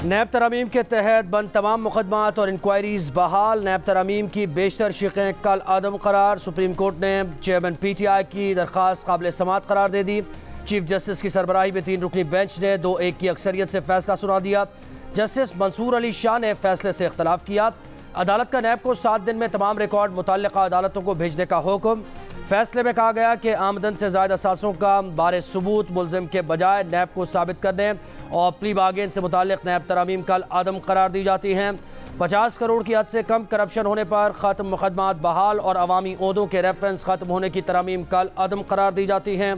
नैब तरामीम के तहत बंद तमाम मुकदमात और इंक्वायरीज बहाल। नैब तरामीम की बेशतर शिकें कल आदम करार। सुप्रीम कोर्ट ने चेयरमैन PTI की दरख्वास्त काबिल समात करार दे दी। चीफ जस्टिस की सरबराही में 3 रुकनी बेंच ने 2-1 की अक्सरियत से फैसला सुना दिया। जस्टिस मंसूर अली शाह ने फैसले से इख्तलाफ किया। अदालत का नैब को 7 दिन में तमाम रिकॉर्ड मुतल्लिका अदालतों को भेजने का हुक्म। फैसले में कहा गया कि आमदन से ज़ायद असासों का बारे सबूत मुल्ज़िम के बजाय नैब को साबित करने और प्ली बार्गेन से मुताल्लिक़ नैब तरामीम कल आदम करार दी जाती हैं। 50 करोड़ की हद से कम करप्शन होने पर ख़त्म मुकदमात बहाल और अवामी ओहदों के रेफरेंस ख़त्म होने की तरामीम कल आदम करार दी जाती हैं।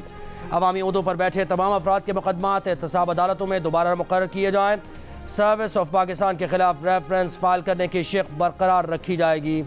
अवामी ओहदों पर बैठे तमाम अफराद के मुकदमात एहतसाब अदालतों में दोबारा मुकर्रर किए जाएँ। सर्विस ऑफ पाकिस्तान के खिलाफ रेफरेंस फाइल करने की शिक बरकरार रखी जाएगी।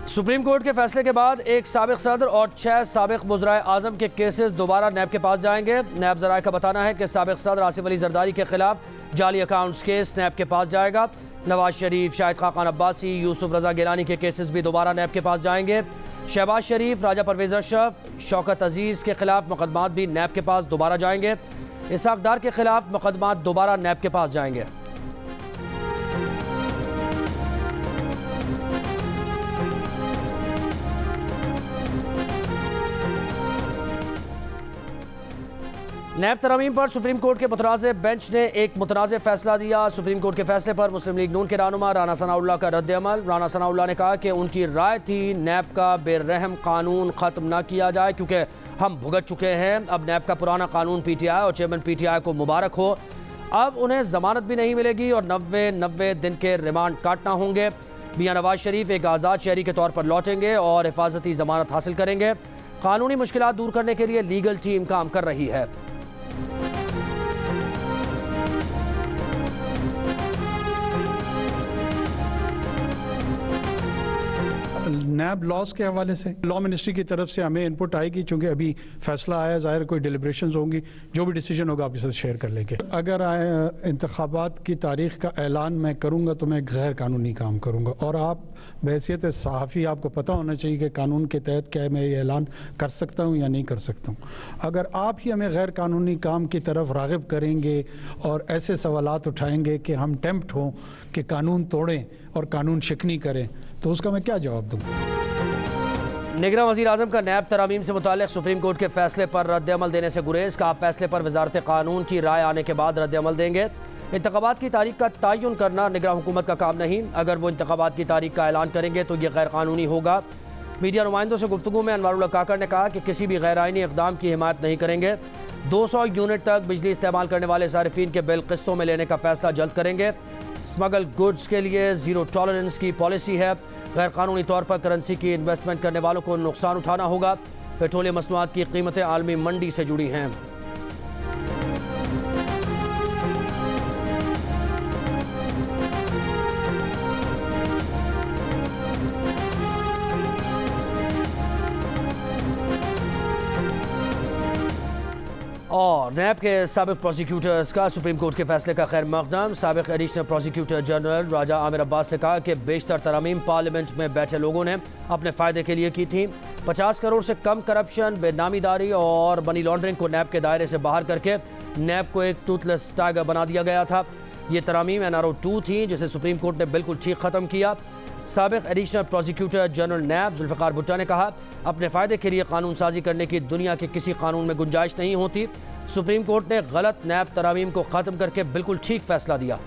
सुप्रीम कोर्ट के फैसले के बाद एक साबिक सदर और 6 साबिक वज़राए आज़म के केसेस दोबारा नैब के पास जाएंगे। नैब ज़राए का बताना है कि साबिक सदर आसिफ अली जरदारी के खिलाफ जाली अकाउंट्स केस नैब के पास जाएगा। नवाज शरीफ, शाहिद खाकान अब्बासी, यूसुफ रजा गिलानी के केसेस भी दोबारा नैब के पास जाएंगे। शहबाज शरीफ, राजा परवेज़ अशरफ, शौकत अजीज़ के खिलाफ मुकदमात भी नैब के पास दोबारा जाएंगे। इसहाक डार के खिलाफ मुकदमात दोबारा नैब के पास जाएंगे। नैब तरामीम पर सुप्रीम कोर्ट के मुतनाज़े बेंच ने एक मुतनाज़े फैसला दिया। सुप्रीम कोर्ट के फैसले पर मुस्लिम लीग नून के रहनुमा राना सनाउल्लाह का रद्द अमल। राना सनाउल्लाह ने कहा कि उनकी राय थी नैब का बेरहम कानून ख़त्म न किया जाए क्योंकि हम भुगत चुके हैं। अब नैब का पुराना कानून PTI और चेयरमैन PTI को मुबारक हो। अब उन्हें ज़मानत भी नहीं मिलेगी और 90 दिन के रिमांड काटना होंगे। मियां नवाज शरीफ एक आज़ाद शहरी के तौर पर लौटेंगे और हिफाजती ज़मानत हासिल करेंगे। कानूनी मुश्किलात दूर करने के लिए लीगल टीम काम कर रही है। नैब लॉस के हवाले से लॉ मिनिस्ट्री की तरफ से हमें इनपुट आएगी, चूंकि अभी फैसला आया, ज़ाहिर कोई डिलिब्रेशंस होंगी, जो भी डिसीजन होगा आपके साथ शेयर कर लेंगे। अगर इंतखाबात की तारीख का ऐलान मैं करूंगा तो मैं गैर कानूनी काम करूंगा और आप बहैसियत सहाफ़ी आपको पता होना चाहिए कि कानून के तहत क्या मैं ये ऐलान कर सकता हूँ या नहीं कर सकता हूँ। अगर आप ही हमें गैर कानूनी काम की तरफ राग़िब करेंगे और ऐसे सवालात उठाएंगे कि हम टेम्प्ट हों कि कानून तोड़ें और कानून शिकनी करें, तो उसका मैं क्या जवाब दूँ। निगरान वज़ीर आज़म का नैब तरामीम से मुताल्लिक़ सुप्रीम कोर्ट के फैसले पर रद्द अमल देने से गुरेज का। फैसले पर वज़ारत कानून की राय आने के बाद रद्द अमल देंगे। इंतख़ाबात की तारीख का तयन करना निगरान हुकूमत का काम नहीं। अगर वो इंतख़ाबात की तारीख का ऐलान करेंगे तो ये गैर कानूनी होगा। मीडिया नुमाइंदों से गुफ्तगू में अनवारुल्लाह काकड़ ने कहा कि किसी भी गैर आइनी इक़दाम की हिमायत नहीं करेंगे। 200 यूनिट तक बिजली इस्तेमाल करने वाले सारिफीन के बिल किस्तों में लेने का फैसला जल्द करेंगे। स्मगल गुड्स के लिए ज़ीरो टॉलरेंस की पॉलिसी है। गैर कानूनी तौर पर करेंसी की इन्वेस्टमेंट करने वालों को नुकसान उठाना होगा। पेट्रोलियम मसनूआत की कीमतें आलमी मंडी से जुड़ी हैं। और नैब के साबिक प्रोसिक्यूटर्स का सुप्रीम कोर्ट के फैसले का खैर मकदम। साबिक एडिशनल प्रोसिक्यूटर जनरल राजा आमिर अब्बास ने कहा कि बेशतर तरामीम पार्लियामेंट में बैठे लोगों ने अपने फ़ायदे के लिए की थी। 50 करोड़ से कम करप्शन, बेनामीदारी और मनी लॉन्ड्रिंग को नैब के दायरे से बाहर करके नैब को एक टूथलेस टाइगर बना दिया गया था। ये तरामीम NRO 2 थी जिसे सुप्रीम कोर्ट ने बिल्कुल ठीक ख़त्म किया। साबिक एडिशनल प्रोसिक्यूटर जनरल नैब जुल्फ़िकार भुट्टो ने कहा, अपने फ़ायदे के लिए कानून साजी करने की दुनिया के किसी कानून में गुंजाइश नहीं होती। सुप्रीम कोर्ट ने गलत नैब तरामीम को ख़त्म करके बिल्कुल ठीक फैसला दिया।